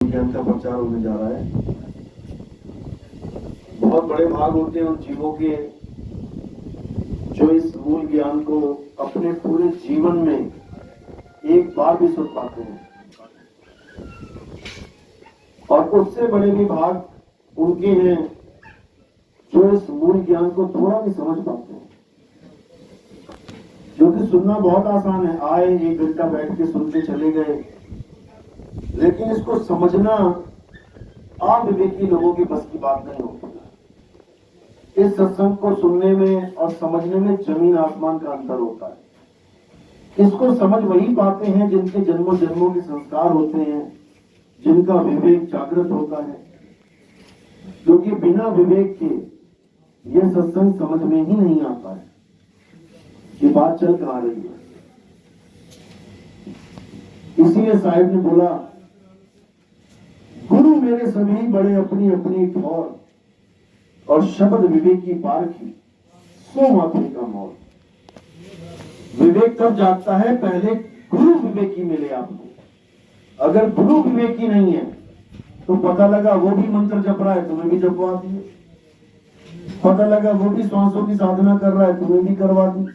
ज्ञान का प्रचार होने जा रहा है। बहुत बड़े भाग होते हैं उन जीवों के जो इस मूल ज्ञान को अपने पूरे जीवन में एक बार भी सुन पाते हैं, और उससे बड़े भी भाग उनके हैं जो इस मूल ज्ञान को थोड़ा भी समझ पाते हैं। क्योंकि सुनना बहुत आसान है, आए 1 घंटा बैठ के सुनते चले गए, लेकिन इसको समझना अविवेकी लोगों की बस की बात नहीं होती। इस सत्संग को सुनने में और समझने में जमीन आसमान का अंतर होता है। इसको समझ वही पाते हैं जिनके जन्मों जन्मों के संस्कार होते हैं, जिनका विवेक जागृत होता है। क्योंकि बिना विवेक के यह सत्संग समझ में ही नहीं आता है ये बात चल कहां रही है। इसीलिए साहिब ने बोला, गुरु मेरे सभी बड़े अपनी अपनी ठौर, और शब्द विवेक की पारखी सो माथे का मौत। विवेक कब जागता है? पहले गुरु विवेकी मिले आपको। अगर गुरु विवेकी नहीं है तो पता लगा वो भी मंत्र जप रहा है, तुम्हें भी जपवा दिए। पता लगा वो भी श्वासों की साधना कर रहा है, तुम्हें भी करवा दी।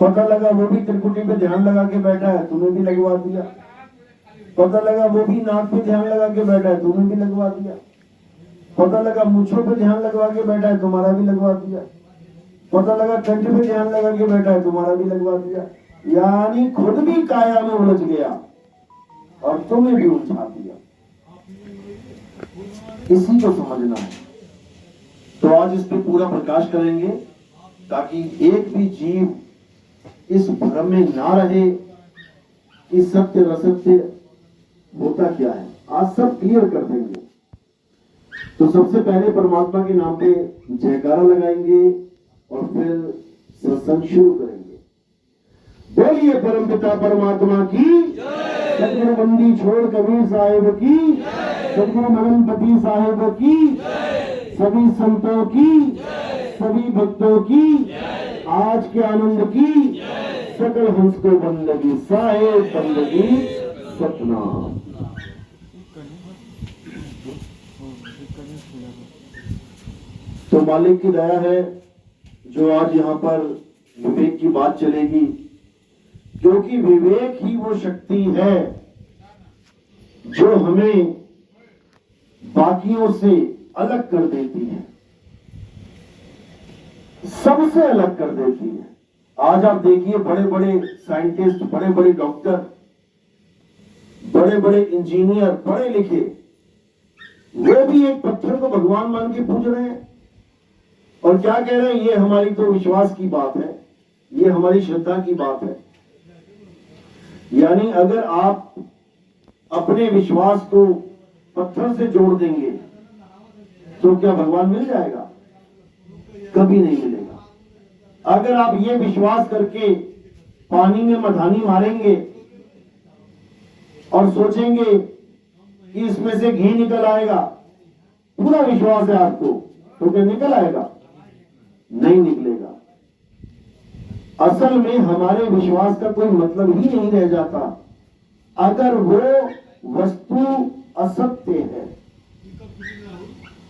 पता लगा वो भी त्रिकुटी पे ध्यान लगा के बैठा है, तुम्हें भी लगवा दिया। पता लगा वो भी नाक पे ध्यान लगा के बैठा है, तुम्हें भी लगवा दिया। पता लगा मूंछों पे ध्यान लगवा के बैठा है, तुम्हारा भी लगवा दिया। पता लगा कंठ पे ध्यान लगा के बैठा है, तुम्हारा भी लगवा दिया। यानी खुद भी काया में उलझ गया और तुम्हें भी उलझा दिया। इसी को समझना है। तो आज इस पे पूरा प्रकाश करेंगे ताकि एक भी जीव इस भ्रम में ना रहे कि सत्य असत्य होता क्या है। आज सब क्लियर कर देंगे। तो सबसे पहले परमात्मा के नाम पे जयकारा लगाएंगे और फिर सत्संग शुरू करेंगे। बोलिए परमपिता परमात्मा की, सतगुरु बंदी छोड़ कबीर साहिब की, सतगुरु मगनपति साहिब की, सभी संतों की, सभी भक्तों की, आज के आनंद की, सकल हंस को बंदगी साहेब बंदगी सतनाम। तो मालिक की दया है जो आज यहाँ पर विवेक की बात चलेगी, क्योंकि विवेक ही वो शक्ति है जो हमें बाकियों से अलग कर देती है, सबसे अलग कर देती है। आज आप देखिए बड़े बड़े साइंटिस्ट, बड़े बड़े डॉक्टर, बड़े बड़े इंजीनियर, पढ़े लिखे, वो भी एक पत्थर को भगवान मान के पूज रहे हैं और क्या कह रहे हैं? ये हमारी तो विश्वास की बात है, ये हमारी श्रद्धा की बात है। यानी अगर आप अपने विश्वास को पत्थर से जोड़ देंगे तो क्या भगवान मिल जाएगा? कभी नहीं मिलेगा। अगर आप ये विश्वास करके पानी में मधानी मारेंगे और सोचेंगे कि इसमें से घी निकल आएगा, पूरा विश्वास है आपको, तो क्या निकल आएगा? नहीं निकलेगा। असल में हमारे विश्वास का कोई मतलब ही नहीं रह जाता अगर वो वस्तु असत्य है।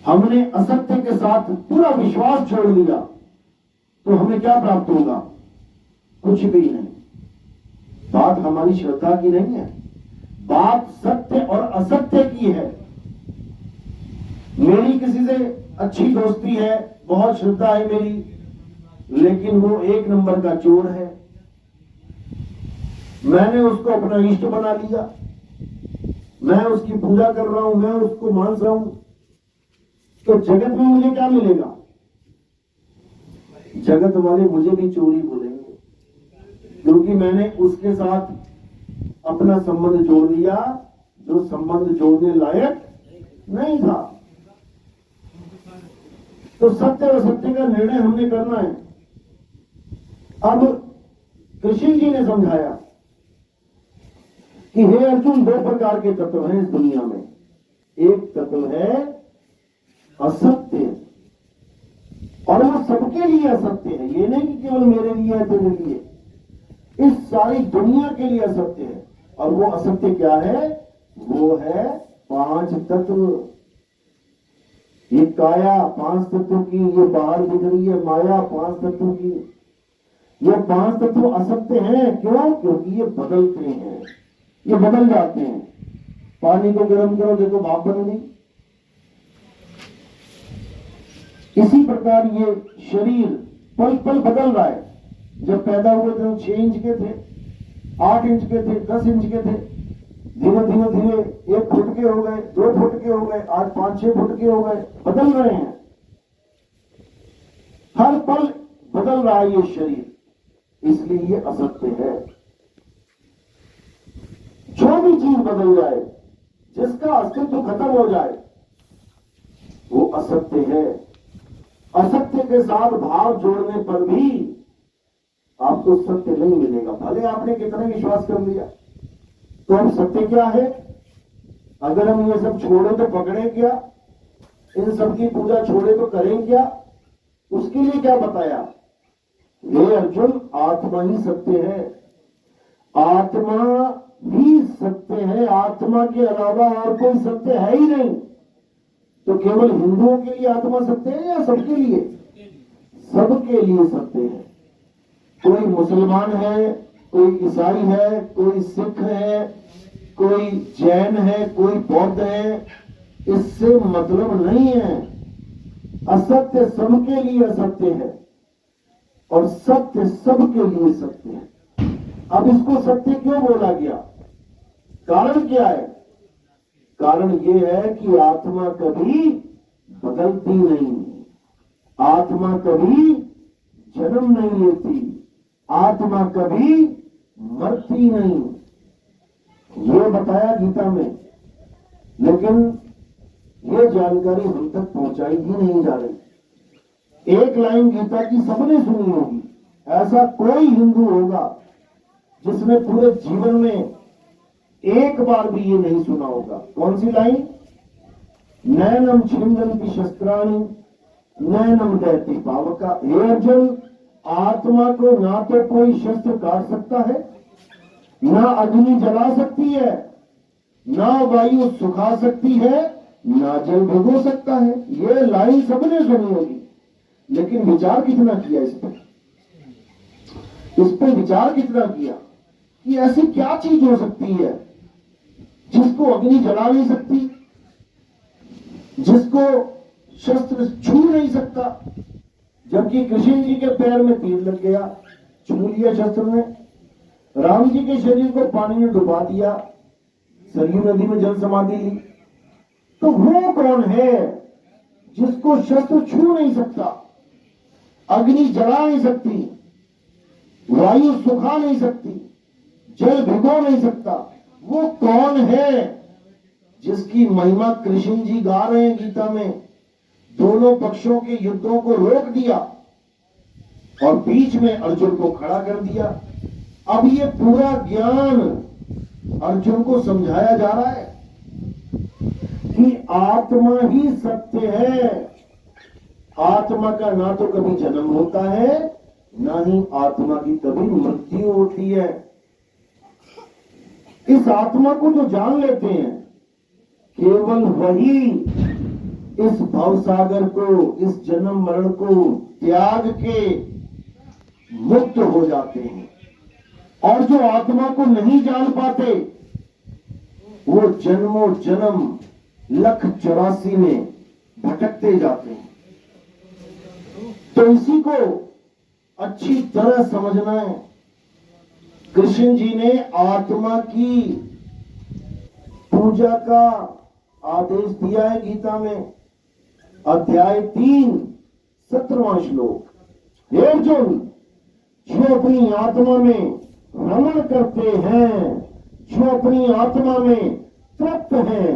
हमने असत्य के साथ पूरा विश्वास जोड़ लिया तो हमें क्या प्राप्त होगा? कुछ भी नहीं। बात हमारी श्रद्धा की नहीं है, बात सत्य और असत्य की है। मेरी किसी से अच्छी दोस्ती है, बहुत श्रद्धा है मेरी, लेकिन वो 1 नंबर का चोर है। मैंने उसको अपना इष्ट बना लिया, मैं उसकी पूजा कर रहा हूं, मैं उसको मान रहा हूं, तो जगत में मुझे क्या मिलेगा? जगत वाले मुझे भी चोरी बोलेंगे, क्योंकि मैंने उसके साथ अपना संबंध जोड़ लिया जो संबंध जोड़ने लायक नहीं था। तो सत्य और असत्य का निर्णय हमने करना है। अब कृष्ण जी ने समझाया कि हे अर्जुन, 2 प्रकार के तत्व हैं इस दुनिया में। एक तत्व है असत्य, और वो सबके लिए असत्य है। ये नहीं कि केवल मेरे लिए है, तेरे लिए, इस सारी दुनिया के लिए असत्य है। और वो असत्य क्या है? वो है पांच तत्व। ये काया पांच तत्व की, ये बाहर दिख रही है माया पांच तत्व की। ये पांच तत्व असत्य हैं, क्यों? क्योंकि ये बदलते हैं, ये बदल जाते हैं। पानी को गर्म करो, देखो भाप बन गई। इसी प्रकार ये शरीर पल पल बदल रहा है। जब पैदा हुए थे 6 इंच के थे, 8 इंच के थे, 10 इंच के थे, धीरे धीरे धीरे 1 फुट के हो गए, 2 फुट के हो गए, आज 5-6 फुट के हो गए। बदल रहे हैं, हर पल बदल रहा है ये शरीर, इसलिए ये असत्य है। जो भी चीज बदल जाए, जिसका अस्तित्व खत्म हो जाए, वो असत्य है। असत्य के साथ भाव जोड़ने पर भी आपको सत्य नहीं मिलेगा, भले आपने कितना विश्वास कर लिया। तो अब सत्य क्या है? अगर हम ये सब छोड़े तो पकड़े क्या? इन सब की पूजा छोड़े तो करें क्या? उसके लिए क्या बताया? हे अर्जुन, आत्मा ही सत्य है, आत्मा ही सत्य है, आत्मा के अलावा और कोई सत्य है ही नहीं। तो केवल हिंदुओं के लिए आत्मा सत्य है या सबके लिए? सबके लिए सत्य है। कोई मुसलमान है, कोई ईसाई है, कोई सिख है, कोई जैन है, कोई बौद्ध है, इससे मतलब नहीं है। असत्य सबके लिए असत्य है और सत्य सबके लिए सत्य है। अब इसको सत्य क्यों बोला गया? कारण क्या है? कारण यह है कि आत्मा कभी बदलती नहीं, आत्मा कभी जन्म नहीं लेती, आत्मा कभी मरती नहीं। ये बताया गीता में, लेकिन ये जानकारी हम तक पहुंचाई ही नहीं जा रही। एक लाइन गीता की सबने सुनी होगी, ऐसा कोई हिंदू होगा जिसने पूरे जीवन में एक बार भी ये नहीं सुना होगा। कौन सी लाइन? नैनम छिंदन्ति शस्त्राणि नैनम दहति पावका। हे अर्जुन, आत्मा को ना तो कोई शस्त्र काट सकता है, ना अग्नि जला सकती है, ना वायु सुखा सकती है, ना जल भिगो सकता है। ये लाइन सबने सुनी होगी, लेकिन विचार कितना किया इस पर? इस पर विचार कितना किया कि ऐसी क्या चीज हो सकती है जिसको अग्नि जला नहीं सकती, जिसको शस्त्र छू नहीं सकता? जबकि कृष्ण जी के पैर में तीर लग गया, छू लिया शस्त्र ने। राम जी के शरीर को पानी में डुबा दिया, सरयू नदी में जल समाधि ली। तो वो कौन है जिसको शस्त्र छू नहीं सकता, अग्नि जला नहीं सकती, वायु सुखा नहीं सकती, जल भिगो नहीं सकता? वो कौन है जिसकी महिमा कृष्ण जी गा रहे हैं गीता में? दोनों पक्षों के युद्धों को रोक दिया और बीच में अर्जुन को खड़ा कर दिया। अब ये पूरा ज्ञान अर्जुन को समझाया जा रहा है कि आत्मा ही सत्य है। आत्मा का ना तो कभी जन्म होता है, ना ही आत्मा की कभी मृत्यु होती है। इस आत्मा को जो जान लेते हैं, केवल वही इस भवसागर को, इस जन्म मरण को त्याग के मुक्त हो जाते हैं। और जो आत्मा को नहीं जान पाते, वो जन्मों जन्म 1,84 में भटकते जाते हैं। तो इसी को अच्छी तरह समझना है। कृष्ण जी ने आत्मा की पूजा का आदेश दिया है गीता में, अध्याय 3 17वां श्लोक। हे अर्जुन, जो अपनी आत्मा में रमण करते हैं, जो अपनी आत्मा में तृप्त हैं,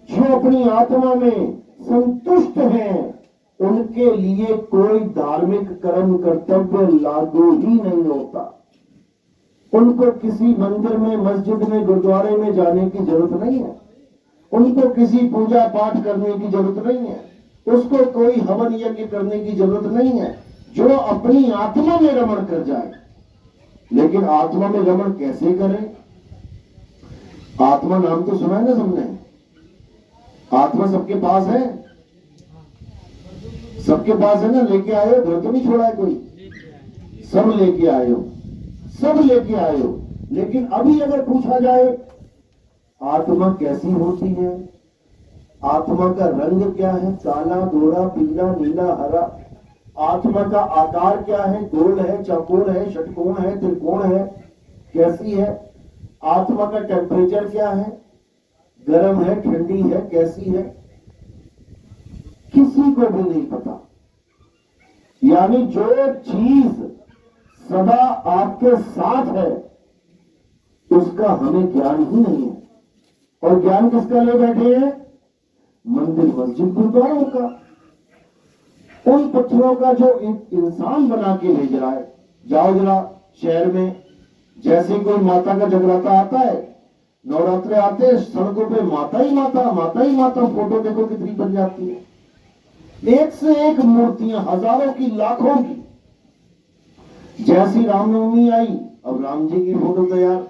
जो अपनी आत्मा में संतुष्ट हैं, उनके लिए कोई धार्मिक कर्म कर्तव्य लागू ही नहीं होता। उनको किसी मंदिर में, मस्जिद में, गुरुद्वारे में जाने की जरूरत नहीं है, उनको किसी पूजा पाठ करने की जरूरत नहीं है, उसको कोई हवन यज्ञ करने की जरूरत नहीं है। जो अपनी आत्मा में रमण कर जाए। लेकिन आत्मा में रमण कैसे करें? आत्मा नाम तो सुना है ना सबने। आत्मा सबके पास है, सबके पास है ना। लेके आए हो, घर तो नहीं छोड़ा है कोई, सब लेके आए हो, सब लेके आए हो। लेकिन अभी अगर पूछा जाए आत्मा कैसी होती है, आत्मा का रंग क्या है, काला गोरा पीला नीला हरा, आत्मा का आकार क्या है, गोल है चौकोर है षटकोण है त्रिकोण है, कैसी है, आत्मा का टेम्परेचर क्या है, गर्म है ठंडी है कैसी है, किसी को भी नहीं पता। यानी जो चीज सदा आपके साथ है उसका हमें ज्ञान ही नहीं है। और ज्ञान किसका ले बैठे हैं? मंदिर मस्जिद गुरुद्वारों का, उन पत्थरों का जो इंसान बना के भेज रहा है। जाओ जरा शहर में, जैसे कोई माता का जगराता आता है, नवरात्रे आते हैं, सड़कों पे माता ही माता माता ही माता, फोटो देखो कितनी बन जाती है, एक से एक मूर्तियां, हजारों की लाखों की। जैसी रामनवमी आई, अब राम जी की फोटो तैयार,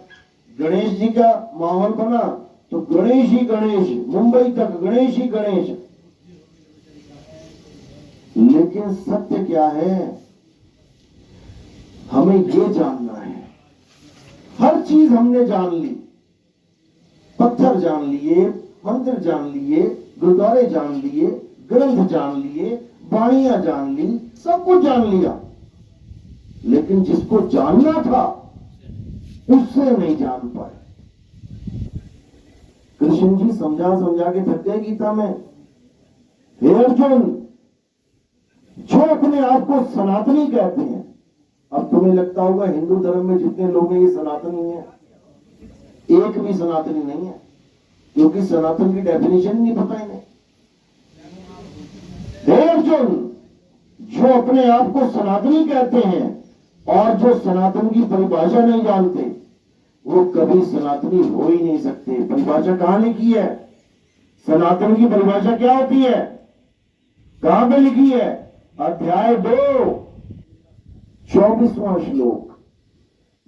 गणेश जी का माहौल बना तो गणेश ही गणेश, मुंबई तक गणेश ही गणेश। लेकिन सत्य क्या है, हमें ये जानना है। हर चीज हमने जान ली, पत्थर जान लिए, मंदिर जान लिए, गुरुद्वारे जान लिए, ग्रंथ जान लिए, वाणियां जान ली, सब कुछ जान लिया, लेकिन जिसको जानना था उससे नहीं जान पाए। कृष्ण जी समझा समझा के थक गए गीता में। हे अर्जुन, जो अपने आप को सनातनी कहते हैं, अब तुम्हें लगता होगा हिंदू धर्म में जितने लोग हैं ये सनातनी है, एक भी सनातनी नहीं है, क्योंकि सनातन की डेफिनेशन नहीं पता इन्हें। हे अर्जुन, जो अपने आप को सनातनी कहते हैं और जो सनातन की परिभाषा नहीं जानते, वो कभी सनातनी हो ही नहीं सकते। परिभाषा कहां लिखी है? सनातन की परिभाषा क्या होती है, कहां पे लिखी है? अध्याय 2 24वां श्लोक।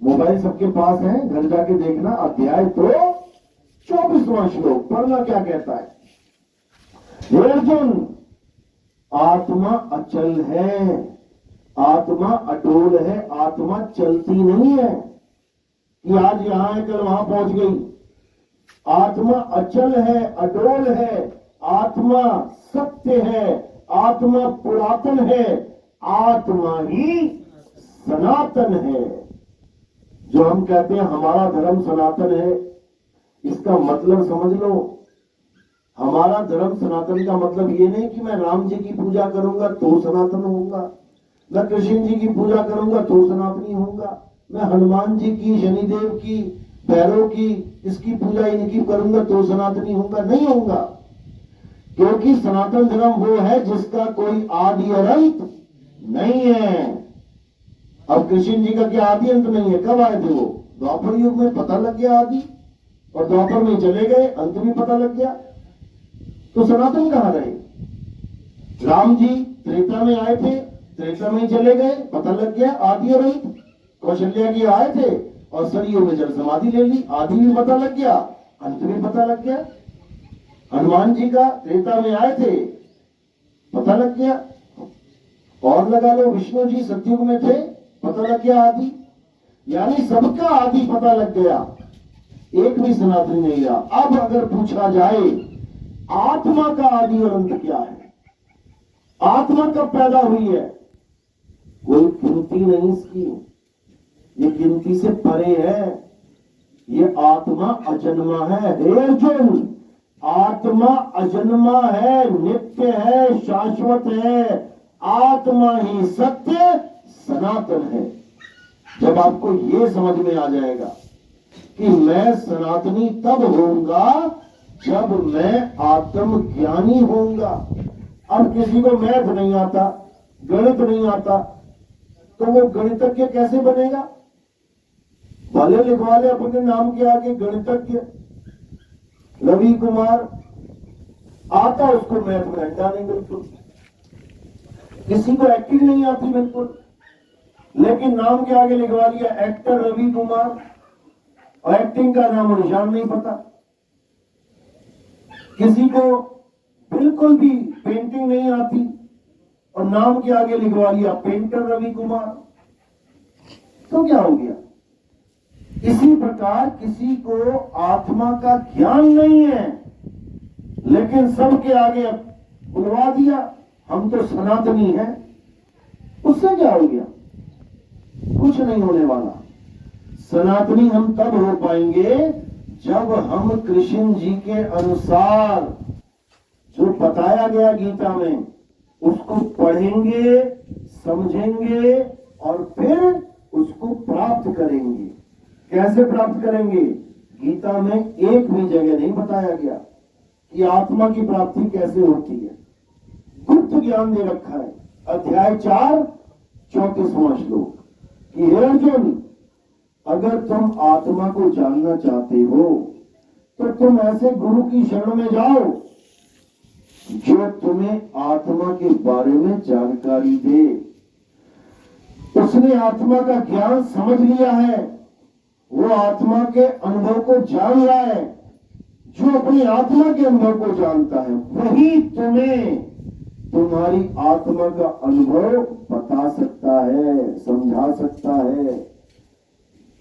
मोबाइल सबके पास है, घर जाके देखना, अध्याय 2 24वां श्लोक। पढ़ना क्या कहता है। हे अर्जुन, आत्मा अचल है, आत्मा अटोल है, आत्मा चलती नहीं है कि आज यहां है कल वहां पहुंच गई। आत्मा अचल है, अडोल है, आत्मा सत्य है, आत्मा पुरातन है, आत्मा ही सनातन है। जो हम कहते हैं हमारा धर्म सनातन है, इसका मतलब समझ लो। हमारा धर्म सनातन का मतलब ये नहीं कि मैं राम जी की पूजा करूंगा तो सनातन होऊंगा, मैं कृष्ण जी की पूजा करूंगा तो सनातनी होऊंगा, मैं हनुमान जी की, शनिदेव की, भैरव की, इसकी पूजा इनकी करूंगा तो सनातनी होऊंगा, नहीं होऊंगा। क्योंकि सनातन धर्म वो है जिसका कोई आदि और अंत नहीं है। अब कृष्ण जी का क्या आदि अंत नहीं है? कब आए थे वो? द्वापर युग में पता लग गया आदि, और द्वापर में चले गए, अंत भी पता लग गया, तो सनातन कहां रहे? राम जी त्रेता में आए थे, त्रेता में चले गए, पता लग गया आदि और अंत। कौशल्या जी आए थे और सरयू में जल समाधि ले ली, आदि भी पता लग गया, अंत भी पता लग गया। हनुमान जी का त्रेता में आए थे, पता लग गया, और लगा लो विष्णु जी सतयुग में थे, पता लग गया आदि। यानी सबका आदि पता लग गया, एक भी सनातनी नहीं रहा। अब अगर पूछा जाए आत्मा का आदि और अंत क्या है, आत्मा कब पैदा हुई है, कोई गिनती नहीं इसकी, ये गिनती से परे है। ये आत्मा अजन्मा है। हे अर्जुन, आत्मा अजन्मा है, नित्य है, शाश्वत है, आत्मा ही सत्य सनातन है। जब आपको ये समझ में आ जाएगा कि मैं सनातनी तब होऊंगा जब मैं आत्मज्ञानी होऊंगा। अब किसी को मैथ नहीं आता, गणित नहीं आता, तो वो गणितज्ञ कैसे बनेगा? भले लिखवा ले अपने नाम के आगे गणितज्ञ रवि कुमार, आता उसको मैथ में अंडा नहीं बिल्कुल। किसी को एक्टिंग नहीं आती बिल्कुल, लेकिन नाम के आगे लिखवा लिया एक्टर रवि कुमार, और एक्टिंग का नाम और निशान नहीं पता। किसी को बिल्कुल भी पेंटिंग नहीं आती और नाम के आगे लिखवा लिया पेंटर रवि कुमार, तो क्या हो गया? इसी प्रकार किसी को आत्मा का ज्ञान नहीं है, लेकिन सबके आगे बुलवा दिया हम तो सनातनी हैं, उससे क्या हो गया? कुछ नहीं होने वाला। सनातनी हम तब हो पाएंगे जब हम कृष्ण जी के अनुसार जो बताया गया गीता में उसको पढ़ेंगे, समझेंगे और फिर उसको प्राप्त करेंगे। कैसे प्राप्त करेंगे? गीता में एक भी जगह नहीं बताया गया कि आत्मा की प्राप्ति कैसे होती है। गुप्त ज्ञान दे रखा है। अध्याय 4 34वां श्लोक कि हे अर्जुन, अगर तुम आत्मा को जानना चाहते हो तो तुम ऐसे गुरु की शरण में जाओ जो तुम्हें आत्मा के बारे में जानकारी दे। उसने आत्मा का ज्ञान समझ लिया है, वो आत्मा के अनुभव को जान रहा है। जो अपनी आत्मा के अनुभव को जानता है वही तुम्हें तुम्हारी आत्मा का अनुभव बता सकता है, समझा सकता है।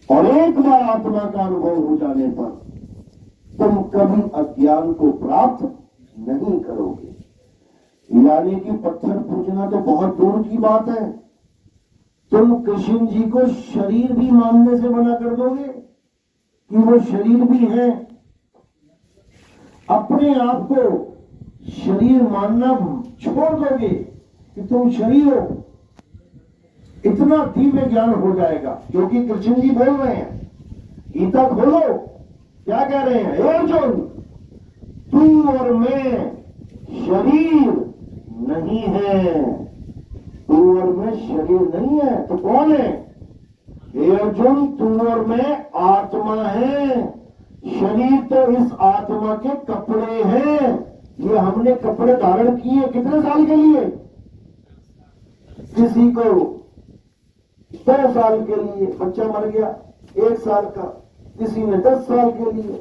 और एक बार आत्मा का अनुभव हो जाने पर तुम कभी अज्ञान को प्राप्त नहीं करोगे। यानी कि पत्थर पूजना तो बहुत दूर की बात है, तुम कृष्ण जी को शरीर भी मानने से मना कर दोगे कि वो शरीर भी है। अपने आप को शरीर मानना छोड़ दोगे कि तुम शरीर हो, इतना दिव्य ज्ञान हो जाएगा। क्योंकि कृष्ण जी बोल रहे हैं, गीता खोलो, क्या कह रहे हैं? हे अर्जुन, तू और मैं शरीर नहीं है, तू और मैं शरीर नहीं है, तो कौन है? हे अर्जुन, तू और मैं आत्मा है। शरीर तो इस आत्मा के कपड़े हैं। ये हमने कपड़े धारण किए कितने साल के लिए? किसी को 2 साल के लिए, बच्चा मर गया 1 साल का, किसी ने 10 साल के लिए,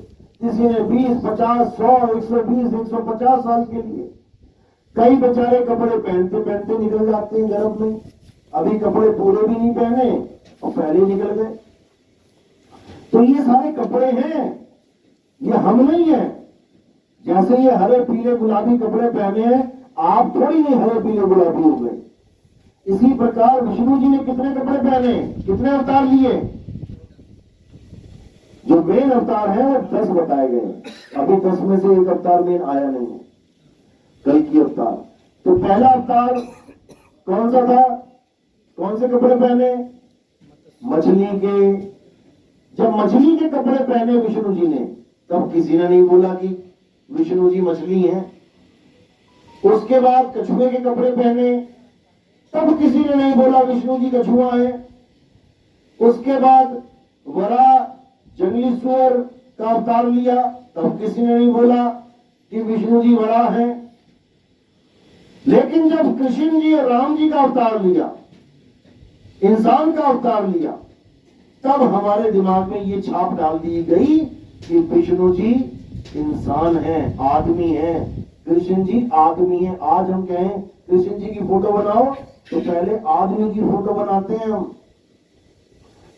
किसी ने 20, 50, 100, 120, 150 साल के लिए। कई बेचारे कपड़े पहनते पहनते निकल जाते हैं गर्भ में, अभी कपड़े पूरे भी नहीं पहने और पहले निकल गए। तो ये सारे कपड़े हैं, ये हम नहीं है। जैसे ये हरे पीले गुलाबी कपड़े पहने हैं, आप थोड़ी नहीं हरे पीले गुलाबी हो गए। इसी प्रकार विष्णु जी ने कितने कपड़े पहने, कितने अवतार लिए? जो मेन अवतार है वो 10 बताए गए। अभी 10 में से एक अवतार मेन आया नहीं है, कल की अवतार। तो पहला अवतार कौन सा था? कौन से कपड़े पहने? मछली के। जब मछली के कपड़े पहने विष्णु जी ने, तब किसी ने नहीं बोला कि विष्णु जी मछली हैं। उसके बाद कछुए के कपड़े पहने, तब किसी ने नहीं बोला विष्णु जी कछुआ है। उसके बाद वरा जंगली सुअर का अवतार लिया, तब किसी ने नहीं बोला कि विष्णु जी वरा है। लेकिन जब कृष्ण जी और राम जी का अवतार लिया, इंसान का अवतार लिया, तब हमारे दिमाग में ये छाप डाल दी गई कि विष्णु जी इंसान है, आदमी है, कृष्ण जी आदमी है। आज हम कहें कृष्ण जी की फोटो बनाओ तो पहले आदमी की फोटो बनाते हैं हम।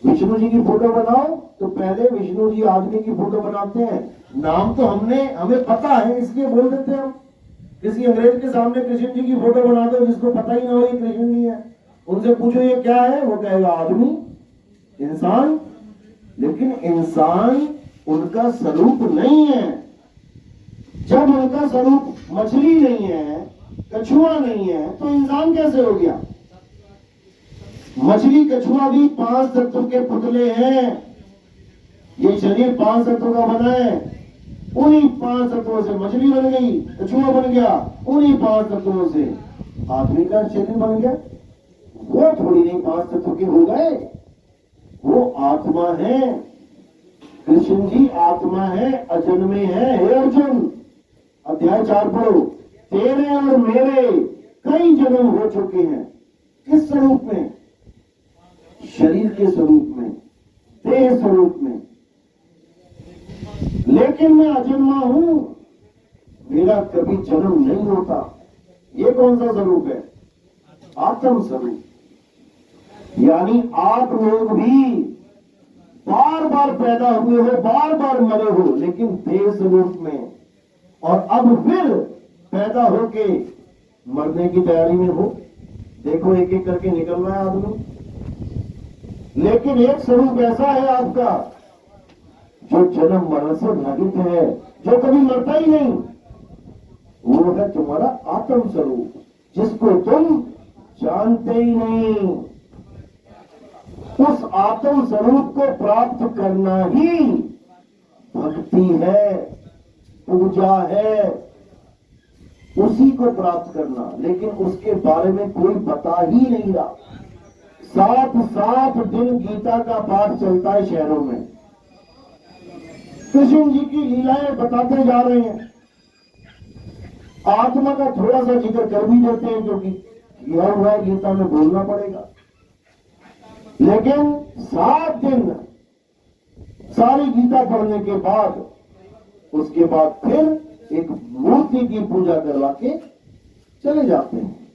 विष्णु जी की फोटो बनाओ तो पहले विष्णु जी आदमी की फोटो बनाते हैं। नाम तो हमें पता है इसलिए बोल देते हैं हम। किसी अंग्रेज के सामने कृष्ण जी की फोटो बना दो जिसको पता ही ना हो ये कृष्ण जी है, उनसे पूछो ये क्या है, वो कहेगा आदमी, इंसान। लेकिन इंसान उनका स्वरूप नहीं है। जब उनका स्वरूप मछली नहीं है, कछुआ नहीं है, तो इंसान कैसे हो गया? मछली कछुआ भी 5 तत्व के पुतले हैं। ये शरीर 5 तत्वों का बना है। उन्हीं 5 तत्वों से मछली बन गई, कछुआ बन गया, उन्हीं 5 तत्वों से आदमी का शरीर बन गया। वो थोड़ी नहीं 5 तत्व के हो गए, वो आत्मा है। कृष्ण जी आत्मा है, अजन्मे है। हे अर्जुन, अध्याय 4 पढ़ो। तेरे और मेरे कई जन्म हो चुके हैं। किस स्वरूप में? शरीर के स्वरूप में, देह स्वरूप में। लेकिन मैं अजन्मा हूं, मेरा कभी जन्म नहीं होता। ये कौन सा स्वरूप है? आत्म स्वरूप। यानी आप लोग भी बार बार पैदा हुए हो, बार बार मरे हो, लेकिन देह स्वरूप में, और अब फिर पैदा होके मरने की तैयारी में हो। देखो एक एक करके निकल रहा है आदमी, लेकिन एक स्वरूप ऐसा है आपका जो जन्म मरण से रहित है, जो कभी मरता ही नहीं। वो है तुम्हारा आत्म स्वरूप, जिसको तुम जानते ही नहीं। उस आत्म स्वरूप को प्राप्त करना ही भक्ति है, पूजा है, उसी को प्राप्त करना। लेकिन उसके बारे में कोई बता ही नहीं रहा। 7 दिन गीता का पाठ चलता है शहरों में, कृष्ण जी की लीलाएं बताते जा रहे हैं। आत्मा का थोड़ा सा जिक्र कर भी देते हैं, क्योंकि किया हुआ है गीता में, बोलना पड़ेगा। लेकिन 7 दिन सारी गीता पढ़ने के बाद, उसके बाद फिर एक मूर्ति की पूजा करवा के चले जाते हैं।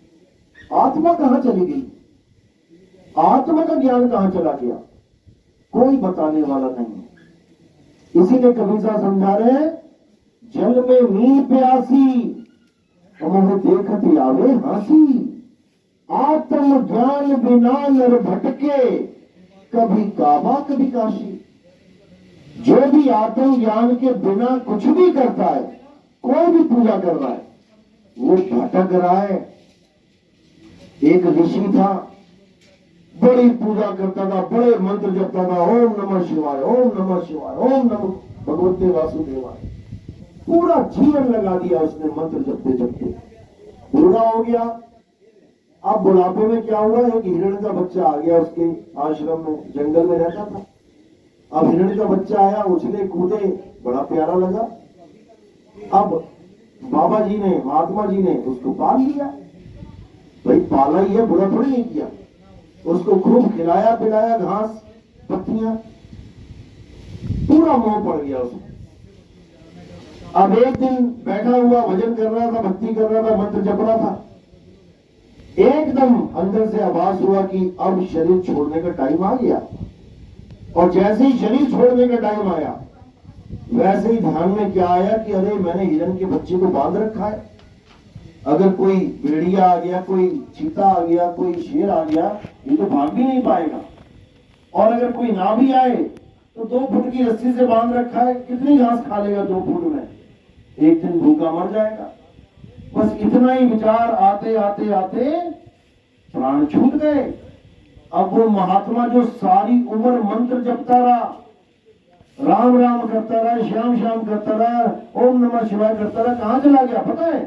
आत्मा कहां चली गई? आत्मा का ज्ञान कहां चला गया? कोई बताने वाला नहीं। इसीलिए कबीर साहब समझा रहे हैं, जल में मीन प्यासी मोह देखती आवे हासी, आत्म ज्ञान बिना नर भटके, कभी काबा कभी काशी। जो भी आत्म ज्ञान के बिना कुछ भी करता है, कोई भी पूजा कर रहा है, वो भटक रहा है। एक ऋषि था, बड़ी पूजा करता था, बड़े मंत्र जपता था, ओम नमः शिवाय, ओम नमः शिवाय, ओम नमः भगवते वासुदेवाय। पूरा जीवन लगा दिया उसने मंत्र जपते जपते, बूढ़ा हो गया। अब बुढ़ापे में क्या हुआ, एक हिरण का बच्चा आ गया उसके आश्रम में, जंगल में रहता था। अब हिरण का बच्चा आया, उछले कूदे, बड़ा प्यारा लगा। अब बाबा जी ने, महात्मा जी ने उसको पाल लिया। भाई पाला ही है, बुरा थोड़ी नहीं किया। उसको खूब खिलाया पिलाया, घास पत्तियां, पूरा मोह पड़ गया उसको। अब एक दिन बैठा हुआ भजन कर रहा था, भक्ति कर रहा था, मंत्र जप रहा था। एकदम अंदर से आवाज हुआ कि अब शरीर छोड़ने का टाइम आ गया। और जैसे ही शरीर छोड़ने का टाइम आया, वैसे ही ध्यान में क्या आया कि अरे मैंने हिरण के बच्चे को बांध रखा है। अगर कोई भेड़िया आ गया, कोई चीता आ गया, कोई शेर आ गया, ये तो भाग भी नहीं पाएगा। और अगर कोई ना भी आए तो 2 फुट की रस्सी से बांध रखा है, कितनी घास खा लेगा 2 फुट में? एक दिन भूखा मर जाएगा। बस इतना ही विचार आते आते आते प्राण छूट गए। अब वो महात्मा जो सारी उम्र मंत्र जपता रहा, राम राम करता रहा, श्याम श्याम करता रहा, ओम नमः शिवाय करता रहा, कहां चला गया पता है?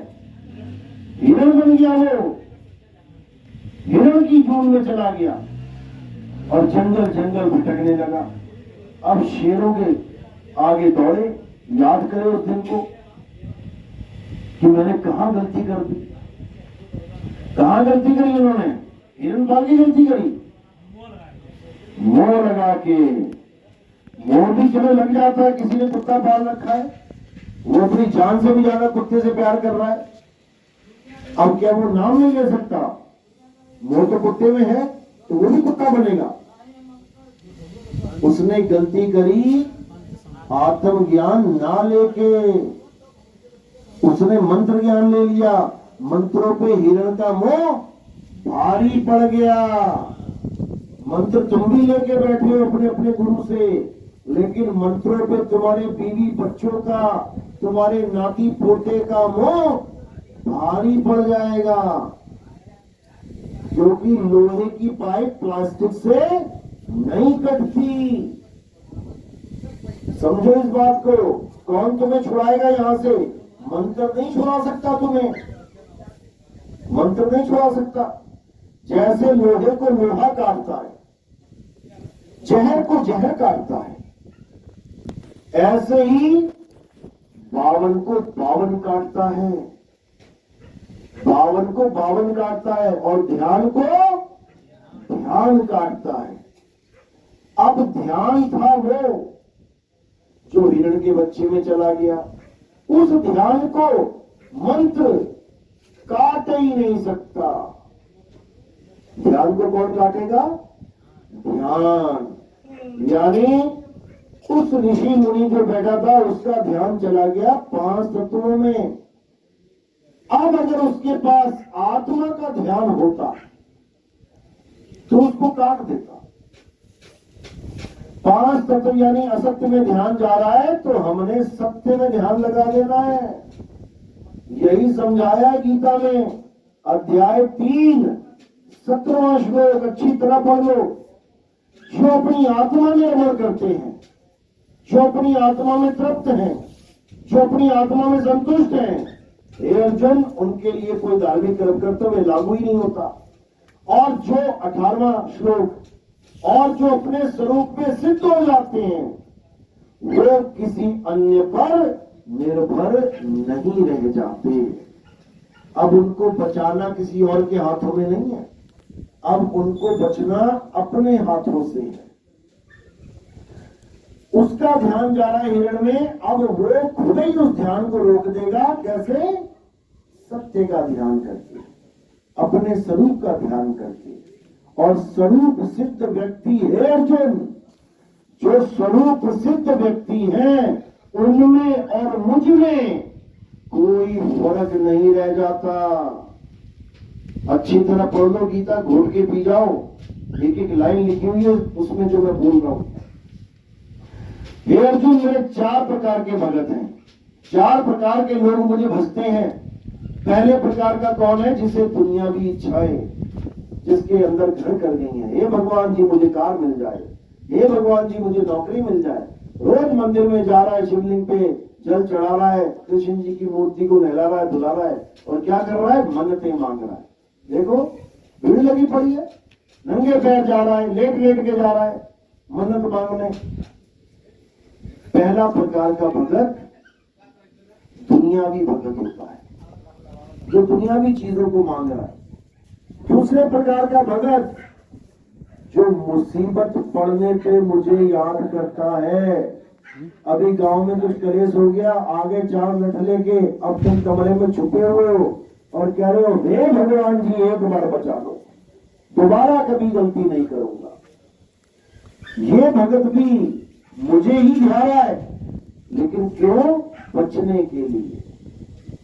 हिरण बन गया। वो हिरण की जून में चला गया और जंगल जंगल भटकने लगा। अब शेरों के आगे दौड़े, याद करे उस दिन को कि मैंने कहां गलती कर दी। कहां गलती करी उन्होंने? हिरण पाल की गलती करी। मोह लगा के, मोह भी चलो लग जाता है। किसी ने कुत्ता पाल रखा है, वो अपनी जान से भी ज्यादा कुत्ते से प्यार कर रहा है। अब क्या वो नाम नहीं ले सकता? मोह तो कुत्ते में है, तो वो भी कुत्ता बनेगा। उसने गलती करी आत्मज्ञान ना लेके, उसने मंत्र ज्ञान ले लिया। मंत्रों पे हिरण का मोह भारी पड़ गया। मंत्र तुम भी लेके बैठे हो अपने अपने गुरु से, लेकिन मंत्रों पे तुम्हारे बीवी बच्चों का, तुम्हारे नाती पोते का मोह भारी पड़ जाएगा। क्योंकि लोहे की पाइप प्लास्टिक से नहीं कटती। समझो इस बात को। कौन तुम्हें छुड़ाएगा यहां से? मंत्र नहीं छुड़ा सकता तुम्हें, मंत्र नहीं छुड़ा सकता। जैसे लोहे को लोहा काटता है, जहर को जहर काटता है, ऐसे ही बावन को बावन काटता है, बावन को बावन काटता है, और ध्यान को ध्यान काटता है। अब ध्यान था वो जो हिरण के बच्चे में चला गया, उस ध्यान को मंत्र काट ही नहीं सकता। ध्यान को कौन काटेगा? ध्यान। यानी उस ऋषि मुनि जो बैठा था उसका ध्यान चला गया 5 तत्वों में। अब अगर उसके पास आत्मा का ध्यान होता तो उसको काट देता। 5 तत्व यानी असत्य में ध्यान जा रहा है तो हमने सत्य में ध्यान लगा देना है। यही समझाया है गीता में, अध्याय 3 17वां श्लोक अच्छी तरह पढ़ लो। जो अपनी आत्मा में रमण करते हैं, जो अपनी आत्मा में तृप्त हैं, जो अपनी आत्मा में संतुष्ट हैं, हे अर्जुन, उनके लिए कोई धार्मिक कर्तव्य लागू ही नहीं होता। और जो 18वां श्लोक, और जो अपने स्वरूप में सिद्ध हो जाते हैं वो किसी अन्य पर निर्भर नहीं रह जाते। अब उनको बचाना किसी और के हाथों में नहीं है, अब उनको बचना अपने हाथों से है। उसका ध्यान जा रहा है हिरण में, अब वो खुद ही उस ध्यान को रोक देगा। कैसे? सत्य का ध्यान करके, अपने स्वरूप का ध्यान करके। और स्वरूप सिद्ध व्यक्ति है अर्जुन, जो स्वरूप सिद्ध व्यक्ति हैं उनमें और मुझ में कोई फर्क नहीं रह जाता। अच्छी तरह पढ़ लो गीता, घोट के पी जाओ। एक एक लाइन लिखी हुई है उसमें जो मैं बोल रहा हूं। हे अर्जुन, मेरे 4 प्रकार के भगत हैं, 4 प्रकार के लोग मुझे भजते हैं। पहले प्रकार का कौन है? जिसे दुनियावी इच्छाएं जिसके अंदर घर कर गई हैं। हे भगवान जी मुझे कार मिल जाए, हे भगवान जी मुझे नौकरी मिल जाए। रोज मंदिर में जा रहा है, शिवलिंग पे जल चढ़ा रहा है, कृष्ण जी की मूर्ति को नहला रहा है, धुला रहा है, और क्या कर रहा है? मन्नतें मांग रहा है। देखो भीड़ लगी पड़ी है, नंगे पैर जा रहा है, लेट लेट के जा रहा है मन्नत मांगने। पहला प्रकार का भगत दुनियावी भगत होता है, जो दुनियावी चीजों को मांग रहा है। दूसरे प्रकार का भगत जो मुसीबत पड़ने पे मुझे याद करता है। अभी गांव में कुछ कलेश हो गया, आगे 4 लठ लेके अब तुम कमरे में छुपे हुए हो और कह रहे हो हे भगवान जी एक बार बचा लो, दोबारा कभी गलती नहीं करूंगा। ये भगत भी मुझे ही ध्या रहा है, लेकिन क्यों? बचने के लिए।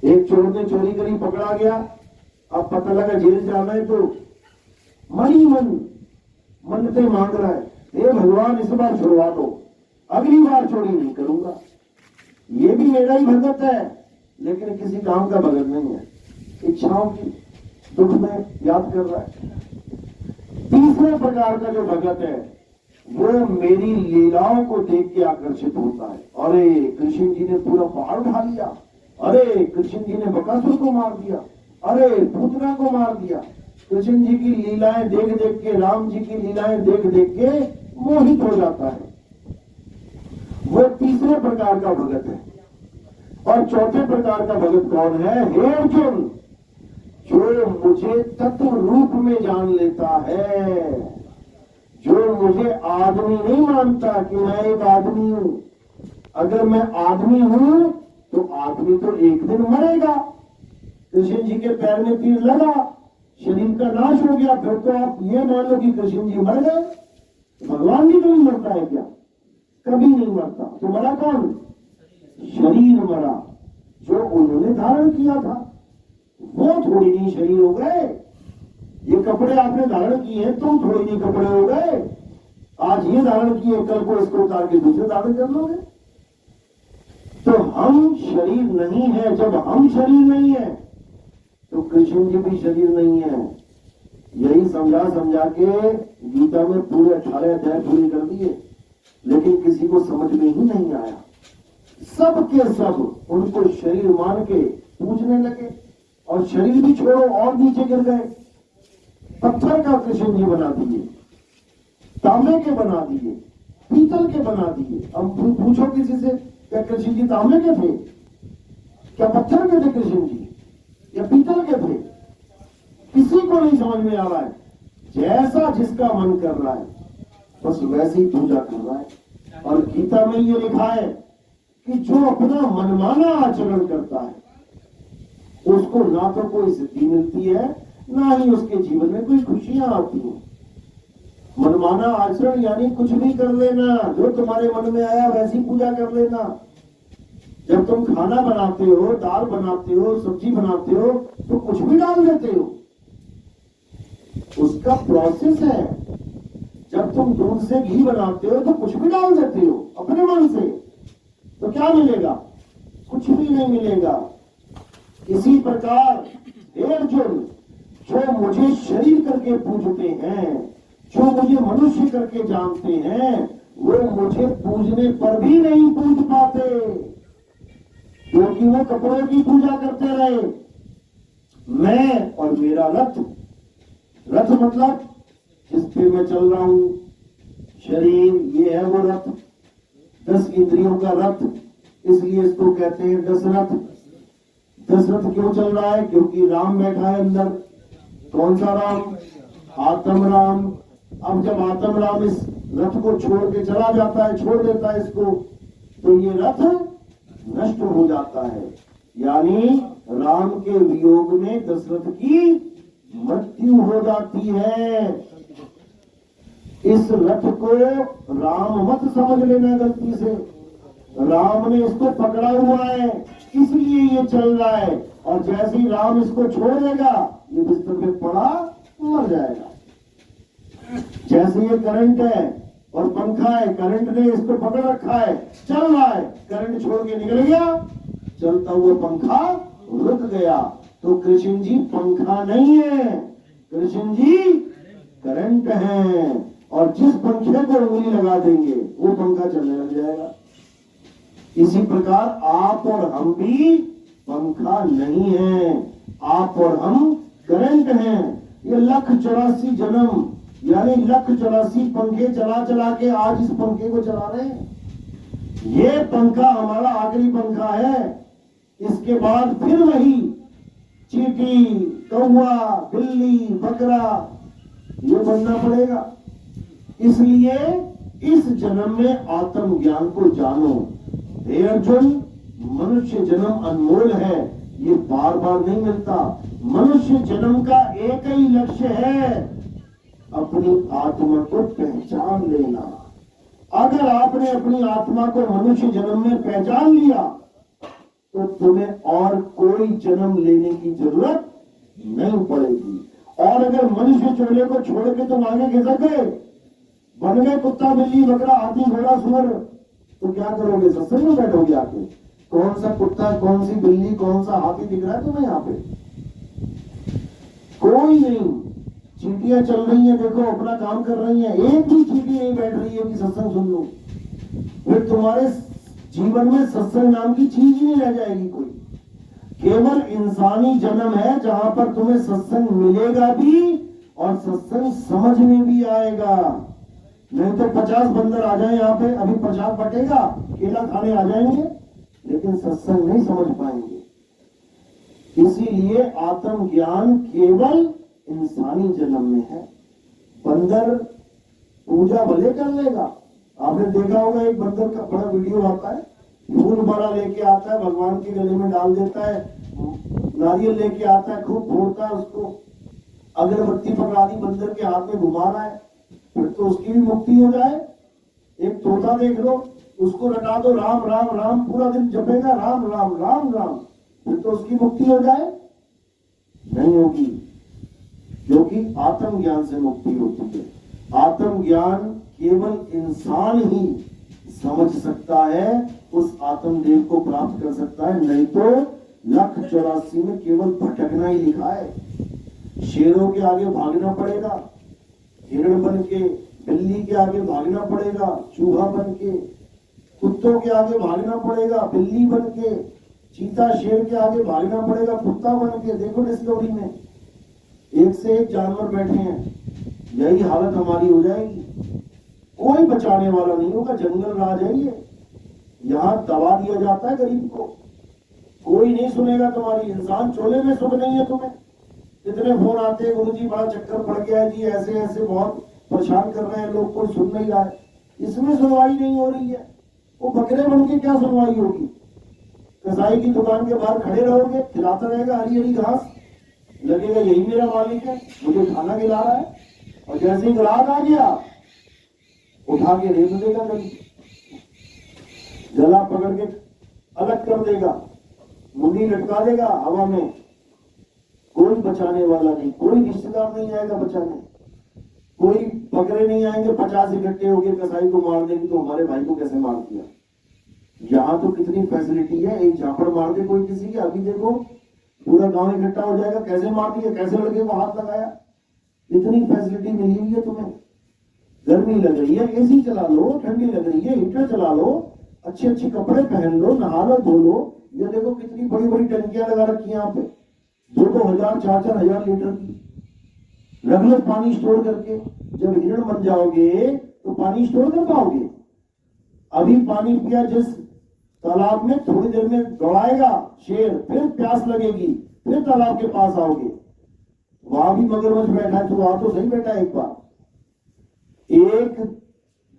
एक चोर ने चोरी करी, पकड़ा गया, अब पता लगा जेल जाना है तो मन ही मन मन्नतें मांग रहा है, हे भगवान इस बार छुड़वा दो, अगली बार चोरी नहीं करूंगा। ये भी मेरा ही भगत है, लेकिन किसी काम का भगत नहीं है, इच्छाओं की दुख में याद कर रहा है। तीसरे प्रकार का जो भगत है वो मेरी लीलाओं को देख के आकर्षित होता है। अरे कृष्ण जी ने पूरा पहाड़ उठा लिया, अरे कृष्ण जी ने बकासुर को मार दिया, अरे पूतना को मार दिया। कृष्ण जी की लीलाएं देख देख के, राम जी की लीलाएं देख देख के मोहित हो जाता है। वो तीसरे प्रकार का भगत है। और चौथे प्रकार का भगत कौन है? हे अर्जुन, जो मुझे तत्व रूप में जान लेता है, जो मुझे आदमी नहीं मानता कि मैं एक आदमी हूं। अगर मैं आदमी हूं तो आदमी तो एक दिन मरेगा। कृष्ण जी के पैर में तीर लगा, शरीर का नाश हो गया, फिर तो आप ये मान लो कि कृष्ण जी मर गए। भगवान भी नहीं मरता है क्या? कभी नहीं मरता। तो मरा कौन? शरीर मरा, जो उन्होंने धारण किया था। वो थोड़ी नहीं शरीर हो गए। ये कपड़े आपने धारण किए हैं, तुम थोड़ी नहीं कपड़े हो गए। आज ये धारण किए, कल को इसको उतार के दूसरे धारण कर लोगे। तो हम शरीर नहीं है। जब हम शरीर नहीं है तो कृष्ण जी भी शरीर नहीं है। यही समझा समझा के गीता में पूरे 18 अध्याय पूरे कर दिए, लेकिन किसी को समझ में ही नहीं आया। सब के सब उनको शरीर मान के पूजने लगे, और शरीर भी छोड़ो और नीचे गिर गए। पत्थर का कृष्ण जी बना दिए, तांबे के बना दिए, पीतल के बना दिए। अब पूछो किसी से, क्या कृष्ण जी तांबे के थे? क्या पत्थर के थे कृष्ण जी, या पीतल के थे? किसी को नहीं समझ में आ रहा है। जैसा जिसका मन कर रहा है बस वैसे ही पूजा कर रहा है। और गीता में ये लिखा है कि जो अपना मनमाना आचरण करता है उसको ना तो कोई सिद्धि मिलती है, ना ही उसके जीवन में कोई खुशियां आती हैं। मनमाना आचरण यानी कुछ भी कर लेना, जो तुम्हारे मन में आया वैसी पूजा कर लेना। जब तुम खाना बनाते हो, दाल बनाते हो, सब्जी बनाते हो, तो कुछ भी डाल देते हो, उसका प्रोसेस है। जब तुम दूध से घी बनाते हो तो कुछ भी डाल देते हो अपने मन से, तो क्या मिलेगा? कुछ भी नहीं मिलेगा। इसी प्रकार हे अर्जुन, जो मुझे शरीर करके पूजते हैं, जो मुझे मनुष्य करके जानते हैं, वो मुझे पूजने पर भी नहीं पूज पाते, क्योंकि वो कपड़ों की पूजा करते रहे। मैं और मेरा रथ, रथ मतलब जिस पे मैं चल रहा हूं, शरीर, ये है वो रथ, 10 इंद्रियों का रथ, इसलिए इसको कहते हैं दशरथ। दशरथ क्यों चल रहा है? क्योंकि राम बैठा है अंदर। कौन सा राम? आत्म राम। अब जब आत्म राम इस रथ को छोड़ के चला जाता है, छोड़ देता है इसको, तो ये रथ नष्ट हो जाता है। यानी राम के वियोग में दशरथ की मृत्यु हो जाती है। इस रथ को राम मत समझ लेना गलती से। राम ने इसको पकड़ा हुआ है, इसलिए ये चल रहा है, और जैसे ही राम इसको छोड़ देगा, ये बिस्तर पे पड़ा मर जाएगा। जैसे ये करंट है और पंखा है, करंट ने इसको पकड़ रखा है, चल रहा है, करंट छोड़ के निकल गया, चलता हुआ पंखा रुक गया। तो कृष्ण जी पंखा नहीं है, कृष्ण जी करंट है, और जिस पंखे को उंगली लगा देंगे वो पंखा चलने लग जाएगा। इसी प्रकार आप और हम भी पंखा नहीं है, आप और हम करंट हैं। ये 1,84 जन्म, यानी 1,84 पंखे चला चला के आज इस पंखे को चला रहे हैं। ये पंखा हमारा आखिरी पंखा है। इसके बाद फिर वही चींटी, कौवा, बिल्ली, बकरा, ये बनना पड़ेगा। इसलिए इस जन्म में आत्म ज्ञान को जानो। हे अर्जुन, मनुष्य जन्म अनमोल है, ये बार बार नहीं मिलता। मनुष्य जन्म का एक ही लक्ष्य है, अपनी आत्मा को पहचान लेना। अगर आपने अपनी आत्मा को मनुष्य जन्म में पहचान लिया, तो तुम्हें और कोई जन्म लेने की जरूरत नहीं पड़ेगी। और अगर मनुष्य चोले को छोड़ के तुम आगे खिसक गए, बन गए कुत्ता, बिल्ली, बकरा, हाथी, घोड़ा, सुअर, तो क्या करोगे? सत्संग में बैठोगे आके? कौन सा कुत्ता, कौन सी बिल्ली, कौन सा हाथी दिख रहा है तुम्हें यहाँ पे? कोई नहीं। चींटियां चल रही हैं, देखो अपना काम कर रही हैं, एक भी चींटी नहीं बैठ रही है कि सत्संग सुन लो। फिर तुम्हारे जीवन में सत्संग नाम की चीज ही नहीं रह जाएगी कोई। केवल इंसानी जन्म है जहां पर तुम्हें सत्संग मिलेगा भी और सत्संग समझ में भी आएगा। नहीं तो 50 बंदर आ जाए यहाँ पे, अभी 50 बटेगा, केला खाने आ जाएंगे, लेकिन सत्संग नहीं समझ पाएंगे। इसीलिए आत्म ज्ञान केवल इंसानी जन्म में है। बंदर पूजा भले कर लेगा। आपने देखा होगा एक बंदर का बड़ा वीडियो आता है, फूल बड़ा लेके आता है, भगवान के गले में डाल देता है, नारियल लेके आता है, खूब फोड़ता है उसको, अगरबत्ती पकड़ा दी, बंदर के हाथ में घुमा रहा है, फिर तो उसकी भी मुक्ति हो जाए। एक तोता देख लो, उसको रटा दो राम राम राम, पूरा दिन जपेगा राम राम राम राम, फिर तो उसकी मुक्ति हो जाए? नहीं होगी, क्योंकि आत्म ज्ञान से मुक्ति होती है। आत्म ज्ञान केवल इंसान ही समझ सकता है, उस आत्मदेव को प्राप्त कर सकता है, नहीं तो 1,84 में केवल भटकना ही लिखा है। शेरों के आगे भागना पड़ेगा, हिरण बन के, बिल्ली के आगे भागना पड़ेगा, चूहा बन के, कुत्तों के आगे भागना पड़ेगा, बिल्ली बन के, चीता शेर के आगे भागना पड़ेगा, कुत्ता बन के। देखो डिस्कवरी में एक से एक जानवर बैठे हैं, यही हालत हमारी हो जाएगी। कोई बचाने वाला नहीं होगा, जंगल राज है ये। यहाँ दबा दिया जाता है गरीब को, कोई नहीं सुनेगा तुम्हारी। इंसान चोले में सुख नहीं है तुम्हें। कितने फोन आते हैं, गुरु जी बड़ा चक्कर पड़ गया है जी, ऐसे ऐसे बहुत परेशान कर रहे हैं लोग, कोई सुन नहीं रहा है। इसमें सुनवाई नहीं हो रही है। वो बकरे बन के क्या सुनवाई होगी? कसाई की दुकान के बाहर खड़े रहोगे, खिलाता रहेगा हरी हरी घास, लगेगा यही मेरा मालिक है, मुझे खाना खिला रहा है। और जैसे ही ग्राहक आ गया, उठा के रेत देगा, गला पकड़ के अलग कर देगा, मुंडी लटका देगा हवा में। कोई बचाने वाला नहीं, कोई रिश्तेदार नहीं आएगा बचाने, कोई बकरे नहीं आएंगे 50 इकट्ठे हो गए कसाई को मारने की, तो हमारे भाई को कैसे मार दिया। यहाँ तो कितनी फैसिलिटी है, एक झापड़ मार दे कोई किसी की, अभी देखो पूरा गांव इकट्ठा हो जाएगा, कैसे मार दिया, कैसे लड़के को हाथ लगाया। इतनी फैसिलिटी मिली हुई है तुम्हें। गर्मी लग रही है, एसी चला लो, ठंडी लग रही है, हीटर चला लो, अच्छे अच्छे कपड़े पहन लो, नहा लो, धो लो। ये देखो कितनी बड़ी बड़ी टंकियां लगा रखी है यहाँ पे, 2-2 हजार 4-4 हजार लीटर की। रख लो पानी स्टोर करके, जब हिरण बन जाओगे तो पानी स्टोर कर पाओगे? अभी पानी पिया जिस तालाब में, थोड़ी देर में दौड़ाएगा शेर, फिर प्यास लगेगी, फिर तालाब के पास आओगे, वहां भी मगरमच्छ बैठा है, तो वहां तो सही बैठा है। एक बार एक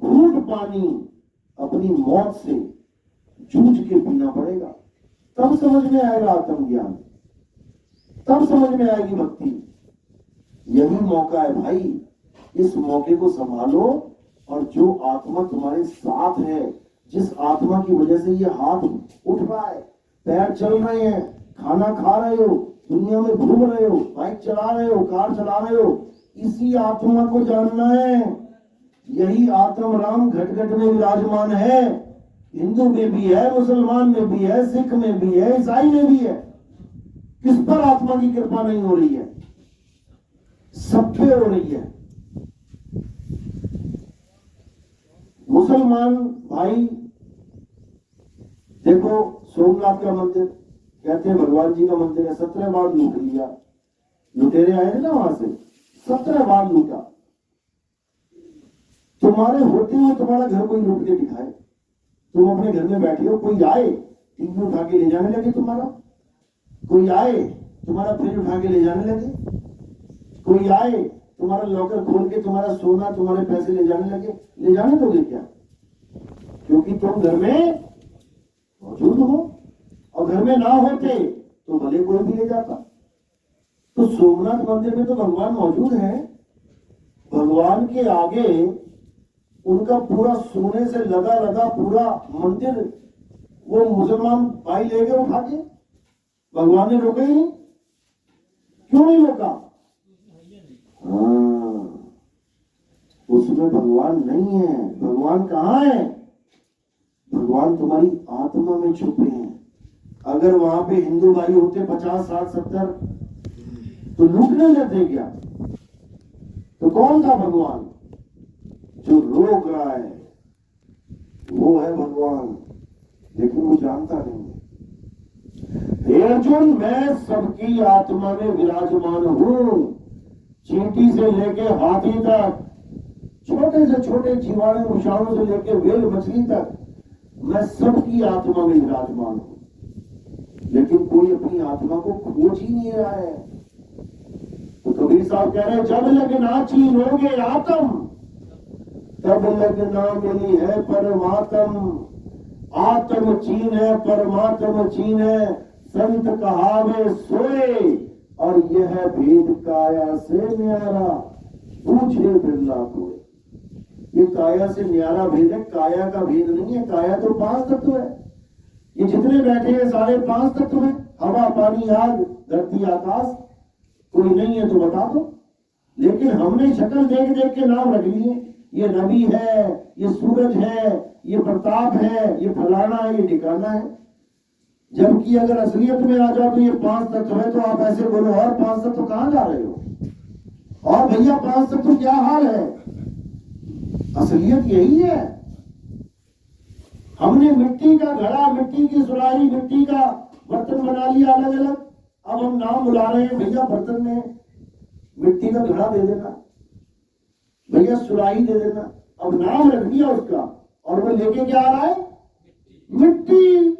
घूंट पानी अपनी मौत से जूझ के पीना पड़ेगा, तब समझ में आएगा आत्मज्ञान, तब समझ में आएगी भक्ति। यही मौका है भाई, इस मौके को संभालो। और जो आत्मा तुम्हारे साथ है, जिस आत्मा की वजह से ये हाथ उठ रहा है, पैर चल रहे हैं, खाना खा रहे हो, दुनिया में घूम रहे हो, बाइक चला रहे हो, कार चला रहे हो, इसी आत्मा को जानना है। यही आत्म राम घट घट में विराजमान है। हिंदू में भी है, मुसलमान में भी है, सिख में भी है, ईसाई में भी है। किस पर आत्मा की कृपा नहीं हो रही है? सब पे हो रही है। मुसलमान भाई देखो, सोमनाथ का मंदिर कहते हैं भगवान जी का मंदिर है, 17 बार लूट लिया, लुटेरे आए थे ना वहां से, 17 बार लूटा। तुम्हारे होते हुए तुम्हारा घर कोई लूट के दिखाए, तुम अपने घर में बैठे हो, कोई आए टीवी उठा के ले जाने लगे तुम्हारा, कोई आए तुम्हारा फ्रिज उठा के ले जाने लगे, कोई आए तुम्हारा लॉकर खोल के तुम्हारा सोना, तुम्हारे पैसे ले जाने लगे, ले जाने दोगे क्या? क्योंकि तुम घर में मौजूद हो, और घर में ना होते तो भले कोई भी ले जाता। तो सोमनाथ मंदिर में तो भगवान मौजूद है। भगवान के आगे उनका पूरा सोने से लगा लगा पूरा मंदिर वो मुसलमान भाई ले गए उठा के, भगवान ने रोके ही नहीं। क्यों नहीं रोका? उसमें भगवान नहीं है। भगवान कहाँ है? भगवान तुम्हारी आत्मा में छुपे हैं। अगर वहां पे हिंदू भाई होते 50, 60, 70 तो लूटने लेते क्या? तो कौन था भगवान? जो रोक रहा है वो है भगवान, लेकिन वो जानता नहीं है। हे अर्जुन, मैं सबकी आत्मा में विराजमान हूं, चींटी से लेके हाथी तक, छोटे से छोटे जीवाणु विषाणु से लेके व्हेल मछली तक, मैं सबकी आत्मा में विराजमान हूं। लेकिन कोई अपनी आत्मा को खोज ही नहीं रहा है। तो कबीर साहब कह रहे, जब लगना चीनोगे आत्म, तब लगना मिली है परमात्म। आत्म चीन है, परमात्म चीन है, संत कहावे सोए, और यह भेद काया से न्यारा, पूछे बिरला कोई। ये काया से न्यारा भेद है, काया का भेद नहीं है। काया तो 5 तत्व है। ये जितने बैठे हैं सारे 5 तत्व हैं, हवा, पानी, आग, धरती, आकाश। कोई नहीं है तो बता दो। लेकिन हमने शक्ल देख देख के नाम रख लिए, ये रवि है, ये सूरज है, ये प्रताप है, ये फलाना है, ये ठिकाना है। जबकि अगर असलियत में आ जाओ तो ये 5 तत्व है। तो आप ऐसे बोलो, और 5 तत्व कहां जा रहे हो? और भैया 5 तत्व क्या हाल है? असलियत यही है। हमने मिट्टी का घड़ा, मिट्टी की सुराही, मिट्टी का बर्तन बना लिया अलग अलग। अब हम नाम बुला रहे हैं, भैया बर्तन में मिट्टी का घड़ा दे देना, भैया सुराही दे देना। अब नाम रख दिया उसका, और वो लेके क्या आ रहा है? मिट्टी।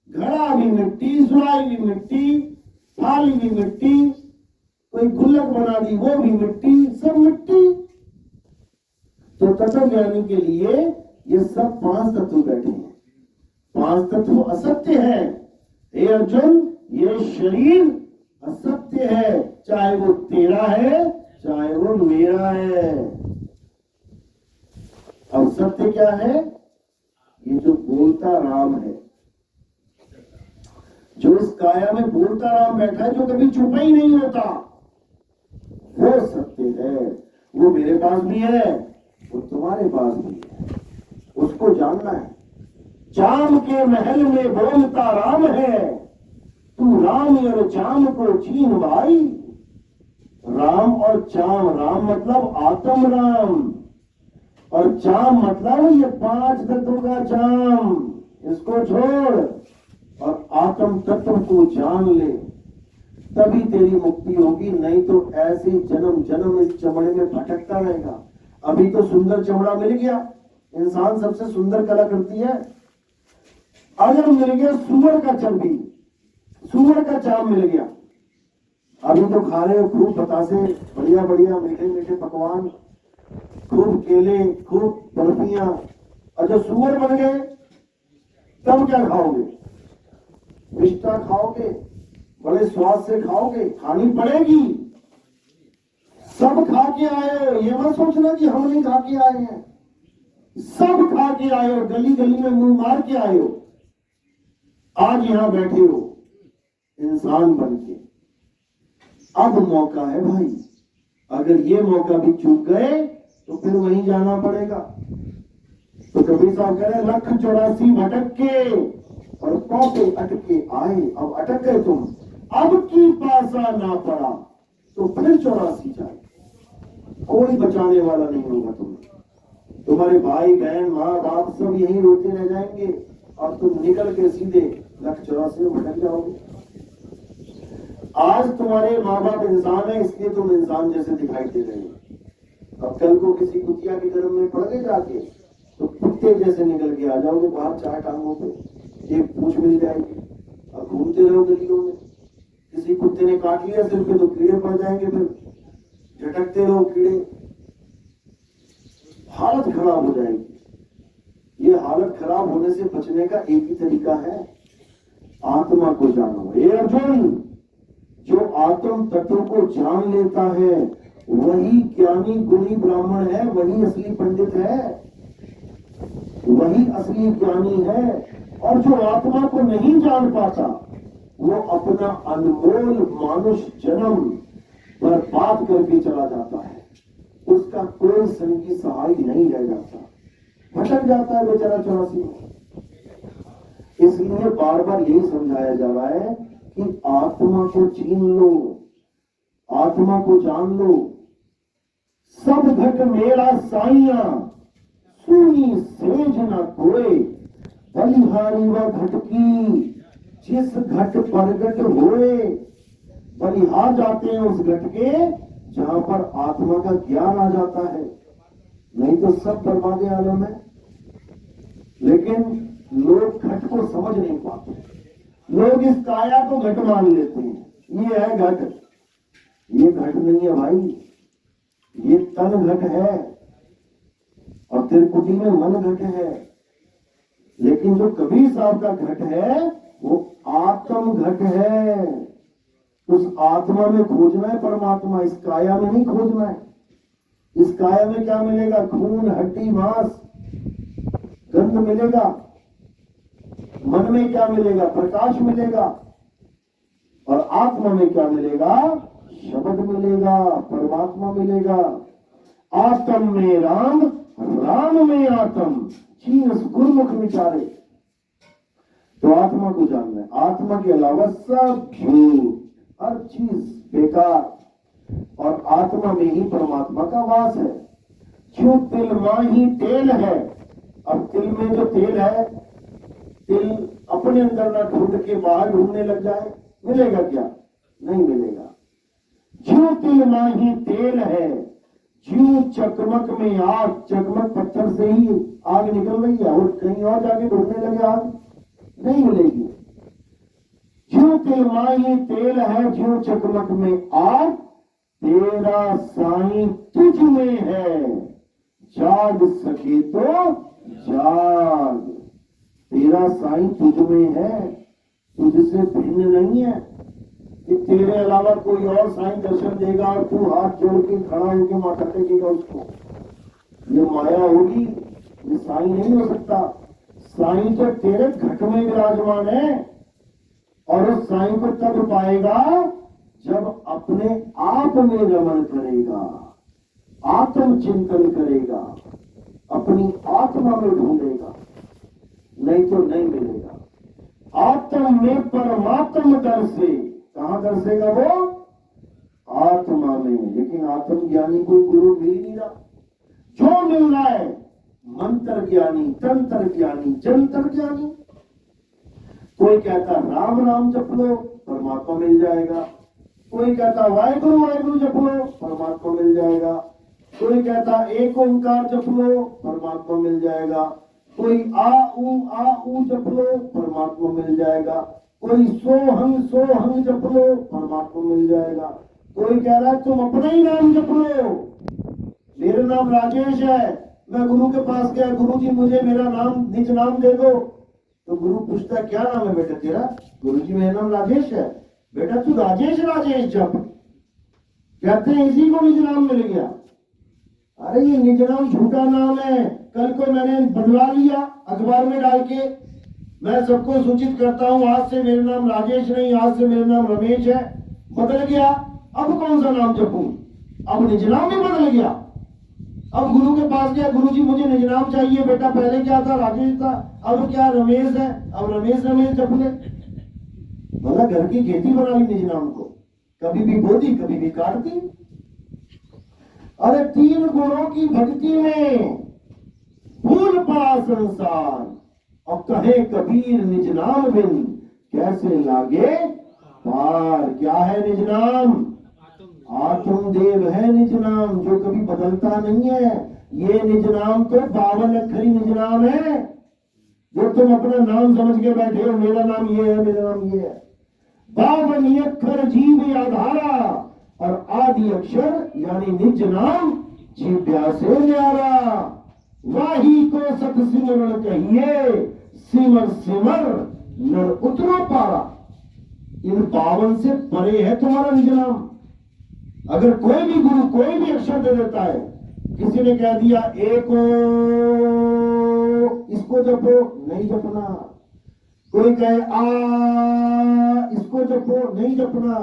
घड़ा भी मिट्टी, सुराही भी मिट्टी, थाली भी मिट्टी, कोई गुल्लक बना दी वो भी मिट्टी, सब मिट्टी। तो तत्व ज्ञानी के लिए ये सब 5 तत्व बैठे हैं। पांच तत्व असत्य है। हे अर्जुन, ये शरीर असत्य है, चाहे वो तेरा है चाहे वो मेरा है। अब सत्य क्या है? ये जो बोलता राम है, जो इस काया में बोलता राम बैठा है, जो कभी चुप ही नहीं होता, वो सत्य है। वो मेरे पास भी है, वो तुम्हारे पास भी है, उसको जानना है। जाम के महल में बोलता राम है, तू राम और जाम को चीन भाई। राम और जाम, राम मतलब आत्म राम, और जाम मतलब ये पांच तत्वों का जाम, इसको छोड़ और आत्म तत्व को जान ले, तभी तेरी मुक्ति होगी। नहीं तो ऐसे जन्म जन्म इस चमड़े में भटकता रहेगा। अभी तो सुंदर चमड़ा मिल गया, इंसान सबसे सुंदर कलाकृति है। अगर मिल गया सुअर का चर्बी, सुअर का चाम मिल गया, अभी तो खा रहे हो खूब बतासे, बढ़िया बढ़िया मीठे मीठे पकवान, खूब केले, खूब बर्फियां, और जो सुअर बन गए तब क्या खाओगे? मिष्टा खाओगे, बड़े स्वाद से खाओगे, खानी पड़ेगी। सब खा के आए हो, ये मत सोचना कि हम नहीं खा के आए हैं। सब खा के आए हो, गली गली में मुंह मार के आए हो, आज यहां बैठे हो इंसान बन के। अब मौका है भाई, अगर ये मौका भी चूक गए तो फिर वहीं जाना पड़ेगा। तो कबीर साहब कह रहे, 184 भटक के और कौपे अटके आए। अब अटक गए तुम, अब की पासा ना पड़ा तो फिर 84 जाए, कोई बचाने वाला नहीं होगा तुम्हें। तुम्हारे भाई बहन माँ बाप सब यहीं रोते रह जाएंगे और तुम निकल के सीधे 184 में भटक जाओगे। आज तुम्हारे माँ बाप इंसान है, इसलिए तुम इंसान जैसे दिखाई दे रहे हो। अब कल को किसी कुतिया के गर्भ में पड़ गए जाके तो कुत्ते जैसे निकल के आ जाओगे बाहर, चार टांगों पे, एक पूंछ मिल जाएगी, अब घूमते रहो गलियों में। किसी कुत्ते ने काट लिया सिर पे तो कीड़े पड़ जाएंगे, फिर झटकते रहो कीड़े, हालत खराब हो जाएगी। ये हालत खराब होने से बचने का एक ही तरीका है, आत्मा को जानो। हे अर्जुन, जो आत्म तत्व को जान लेता है वही ज्ञानी गुणी ब्राह्मण है, वही असली पंडित है, वही असली ज्ञानी है। और जो आत्मा को नहीं जान पाता वो अपना अनमोल मानुष जन्म बर्बाद करके चला जाता है, उसका कोई संगी सहाय नहीं रह जाता, भटक जाता है बेचारा 84 में। इसलिए बार बार यही समझाया जा रहा है कि आत्मा को छीन लो, आत्मा को जान लो। सब घट मेरा साइया, सुनी सेज न कोय, बलिहारी व घट की, जिस घट प्रगट होए। बलिहार जाते हैं उस घट के जहां पर आत्मा का ज्ञान आ जाता है, नहीं तो सब बर्बादे आलम है। लेकिन लोग घट को समझ नहीं पाते, लोग इस काया को घट मान लेते हैं। ये है घट, ये घट नहीं है भाई, ये तन घट है और त्रिकुटी में मन घट है। लेकिन जो कबीर साहब का घट है वो आत्म घट है। उस आत्मा में खोजना है परमात्मा, इस काया में नहीं खोजना है। इस काया में क्या मिलेगा? खून हड्डी मांस गंध मिलेगा। मन में क्या मिलेगा? प्रकाश मिलेगा। और आत्मा में क्या मिलेगा? शब्द मिलेगा, परमात्मा मिलेगा। आत्म में राम, राम में आत्म, चीनस गुरमुख विचारे। तो आत्मा को जानना है, आत्मा के अलावा सब झूठ, हर चीज बेकार, और आत्मा में ही परमात्मा का वास है। जो तिल माही तेल है, अब तिल में जो तेल है, तिल अपने अंदर ना ढूंढ के बाहर ढूंढने लग जाए, मिलेगा क्या? नहीं मिलेगा। जो तिल माही तेल है, जो चकमक में आग, चकमक पत्थर से ही आग निकल रही है और कहीं और जाके ढूंढने लगे आग, नहीं मिलेगी। जो तिल माही तेल है, जो चकमक में आग, तेरा साईं तुझ में है, जाग सके तो जाग। तेरा साईं तुझ में है, तुझसे भिन्न नहीं है कि तेरे अलावा कोई और साईं दर्शन देगा और तू हाथ जोड़ के खड़ा होकर माथा टेकेगा उसको। ये माया होगी, ये साईं नहीं हो सकता। साईं तो तेरे घट में विराजमान है और उस साईं को तब पाएगा जब अपने आप में रमण करेगा, आत्म चिंतन करेगा, अपनी आत्मा में ढूंढेगा, नहीं तो नहीं मिलेगा। आत्म में परमात्म दर्शे, कहां दर्शेगा वो? आत्मा में। लेकिन आत्म ज्ञानी कोई गुरु मिल नहीं रहा। जो मिल रहा है मंत्र ज्ञानी, तंत्र ज्ञानी, जंतर ज्ञानी। कोई कहता राम नाम जप लो परमात्मा मिल जाएगा, कोई कहता वाहेगुरु वाहेगुरु जप लो परमात्मा मिल जाएगा, कोई कहता एक ओंकार जप लो परमात्मा मिल जाएगा, कोई आ ऊ जप लो परमात्मा मिल जाएगा, कोई सोहंग जप लो परमात्मा मिल जाएगा, कोई कह रहा है तुम अपना ही नाम जप लो। मेरा नाम राजेश है, मैं गुरु के पास गया, गुरु जी मुझे मेरा नाम निज नाम दे दो। तो गुरु पूछता क्या नाम है बेटा तेरा? गुरु जी मेरा नाम राजेश है। बेटा तू राजेश जप। कहते हैं इसी को निज नाम मिल गया। अरे ये निज नाम झूठा नाम है। कल को मैंने बदला लिया अखबार में डाल के, मैं सबको सूचित करता हूं आज से मेरा नाम राजेश नहीं, आज से मेरा नाम रमेश है, बदल गया। अब कौन सा नाम जपूं? अब निज नाम भी बदल गया। अब गुरु के पास गया, गुरु जी मुझे निज नाम चाहिए। बेटा पहले क्या था? राजेश था, अब क्या रमेश है, अब रमेश जप ले। मतलब घर की खेती बना ली निज नाम को, कभी भी बोती कभी भी काटती। अरे तीन गुणों की भक्ति में भूल पड़ा संसार, और कहे कबीर निज नाम बिन कैसे लागे पार। क्या है निज नाम? आत्मदेव है निज नाम, जो कभी बदलता नहीं है। ये निज नाम तो 52 अक्षरी निज नाम है, जो तुम अपना नाम समझ के बैठे हो। मेरा नाम ये है, मेरा नाम ये है। 52 अक्षर जीव आधारा, और आदि अक्षर यानी निज नाम जीव्या से न्यारा। वाही को सत सिमरण कहिए, सिमर सिमर नर उतरो पारा। इन 52 से परे है तुम्हारा निज नाम। अगर कोई भी गुरु कोई भी अक्षर दे देता है, किसी ने कह दिया एको, इसको जपो, नहीं जपना। कोई कहे आ, इसको जपो, नहीं जपना।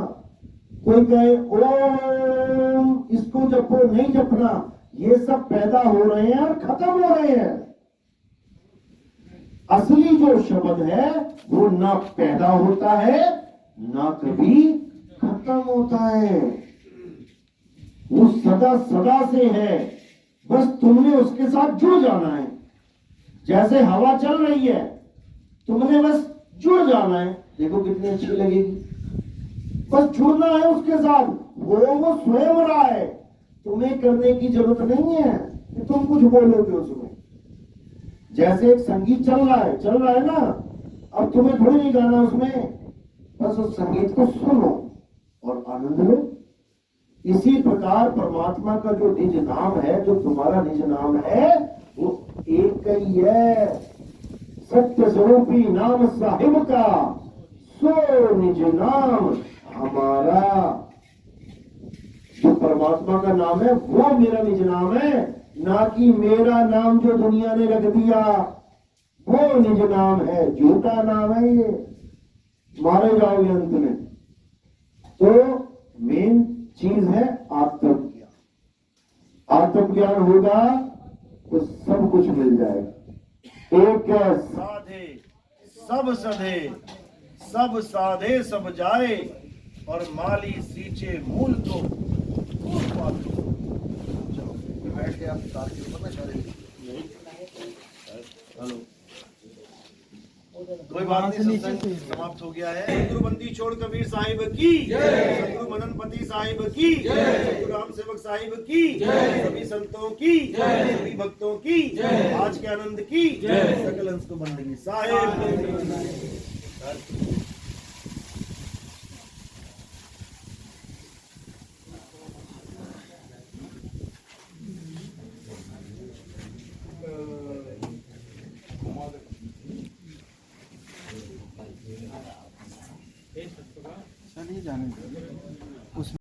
कोई कहे ओम, इसको जपो, नहीं जपना। ये सब पैदा हो रहे हैं और खत्म हो रहे हैं। असली जो शब्द है वो ना पैदा होता है ना कभी खत्म होता है, वो सदा सदा से है। बस तुमने उसके साथ जुड़ जाना है। जैसे हवा चल रही है, तुमने बस जुड़ जाना है। देखो कितनी अच्छी लगेगी। बस जुड़ना है उसके साथ, वो स्वयं रहा है। तुम्हें करने की जरूरत नहीं है कि तुम कुछ बोलोगे उसमें। जैसे एक संगीत चल रहा है ना, अब तुम्हें थोड़ी नहीं गाना उसमें, बस उस संगीत को सुनो और आनंद लो। इसी प्रकार परमात्मा का जो निज नाम है, जो तुम्हारा निज नाम है, वो एक ही है। सत्य स्वरूपी नाम साहिब का, सो निज नाम हमारा। जो परमात्मा का नाम है वो मेरा निज नाम है, ना कि मेरा नाम जो दुनिया ने रख दिया वो निज नाम है। झूठा नाम है ये, मारे जाओगे अंत में। तो मेन चीज है आत्मज्ञान। आत्मज्ञान होगा तो सब कुछ मिल जाएगा। एक साधे सब सधे, सब साधे सब जाए, और माली सींचे मूल तो बैठ के आप हेलो, कोई बात नहीं, सत्संग समाप्त हो गया है। गुरुबंदी छोड़ कबीर साहिब की, सतगुरु मदनपति साहिब की, सतगुरु राम सेवक साहिब की, सभी संतों की, सभी भक्तों की, आज के आनंद की, सकल अंश को बंदगी साहिब। जाने दो।